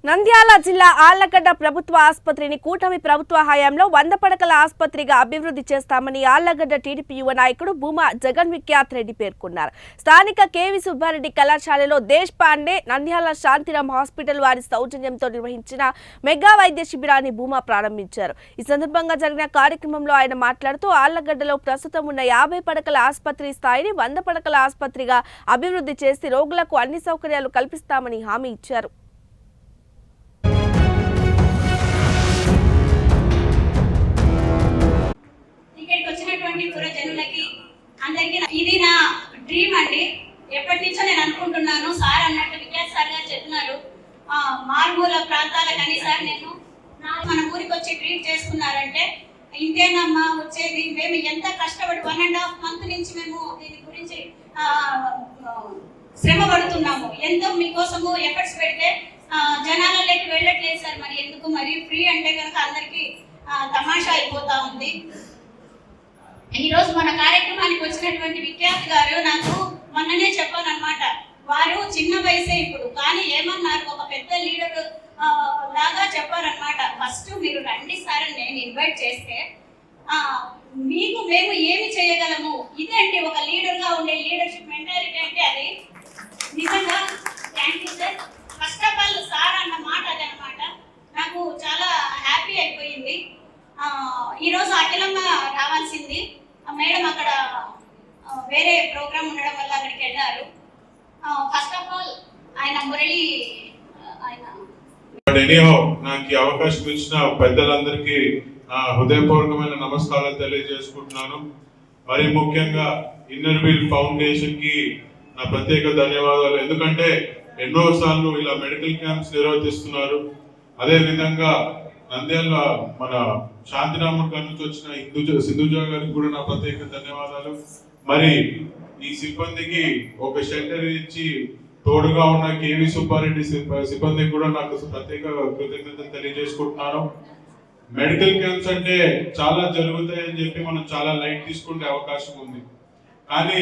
నంద్యాల జిల్లా ఆళ్లగడ్డ ప్రభుత్వ ఆసుపత్రిని కూటమి ప్రభుత్వ హయాంలో 100 పడకల ఆసుపత్రిగా అభివృద్ధి చేస్తామని ఆళ్లగడ్డ టీడీపీ యువ నాయకుడు భూమా జగన్ విఖ్యాత్ రెడ్డి పేర్కొన్నారు. స్థానిక కేవి సుబ్బారెడ్డి కళాశాలలో దేశ్ పాండే నంద్యాల శాంతిరామ్ హాస్పిటల్ వారి సౌజన్యంతో నిర్వహించిన మెగా వైద్య శిబిరాన్ని భూమా ప్రారంభించారు. ఈ సందర్భంగా జరిగిన కార్యక్రమంలో ఆయన మాట్లాడుతూ ఆళ్లగడ్డలో ప్రస్తుతం ఉన్న 50 పడకల ఆసుపత్రి స్థాయిని 100 పడకల ఆసుపత్రిగా అభివృద్ధి చేసి రోగులకు అన్ని సౌకర్యాలు కల్పిస్తామని హామీ ఇచ్చారు. పురజనులకి అందరికీ ఇది నా డ్రీమ్ అండి. ఎప్పటి నుంచో నేను అనుకుంటున్నాను. సార్ అన్నట్టు విఖ్యాత్ సార్ గారు చెప్తున్నారు మారుమూల ప్రాంతాలకని. సార్ నేను మన ఊరికి వచ్చి ట్రీట్ చేసుకున్నారంటే ఇంతేనమ్మా వచ్చేది. మేము ఎంత కష్టపడి 1.5 month నుంచి మేము దీని గురించి శ్రమ పడుతున్నాము. ఎంతో మీకోసము ఎఫర్ట్స్ పెడితే జనాలలోకి వెళ్ళట్లేదు సార్. మరి ఎందుకు? మరి ఫ్రీ అంటే కనుక అందరికీ తమాషా అయిపోతా ఉంది. ఈ రోజు మన కార్యక్రమానికి వచ్చినటువంటి విఖ్యాత్ గారు నాకు మొన్ననే చెప్పానన్నమాట. వారు చిన్న వయసే ఇప్పుడు, కానీ ఏమన్నారు, ఒక పెద్ద లీడర్ లాగా చెప్పారనమాట. ఫస్ట్ మీరు రండి సార్ అని నేను ఇన్వైట్ చేస్తే మీకు మేము ఏమి చేయగలము, ఇదండి ఒక లీడర్ గా ఉండే లీడర్షిప్ మెంటాలిటీ అంటే. అది నిజంగా thank you sir. First of all sir అన్న మాట అదనమాట. నాకు చాలా హ్యాపీ అయిపోయింది. ఈరోజు అఖిలమ్మ రావాల్సింది, మేడం అక్కడ వేరే ప్రోగ్రామ్ ఉండడం వల్ల అక్కడికి వెళ్ళారు. ఫస్ట్ ఆఫ్ ఆల్ ఆయన మురళి నాకు ఈ అవకాశం ఇచ్చిన పెద్దలందరికీ హృదయపూర్వకమైన నమస్కారాలు తెలియజేసుకుంటున్నాను. మరి ముఖ్యంగా ఇన్నర్ వీల్ ఫౌండేషన్ కి నా ప్రత్యేక ధన్యవాదాలు. ఎందుకంటే ఎన్నో సార్లు ఇలా మెడికల్ క్యాంప్స్ నిర్వహిస్తున్నారు. అదే విధంగా నంద్యాల మన శాంతిరామ్ గారి నుంచి వచ్చిన సింధుజ గారికి కూడా నా ప్రత్యేక ధన్యవాదాలు. మరి ఈ సిబ్బందికి ఒక షెల్టర్ ఇచ్చి తోడుగా ఉన్న కేవి సుబ్బారెడ్డి సిబ్బందికి కూడా నాకు ప్రత్యేక కృతజ్ఞతలు తెలియజేసుకుంటున్నాను. మెడికల్ క్యాంప్స్ అంటే చాలా జరుగుతాయని చెప్పి మనం చాలా లైట్ తీసుకునే అవకాశం ఉంది. కానీ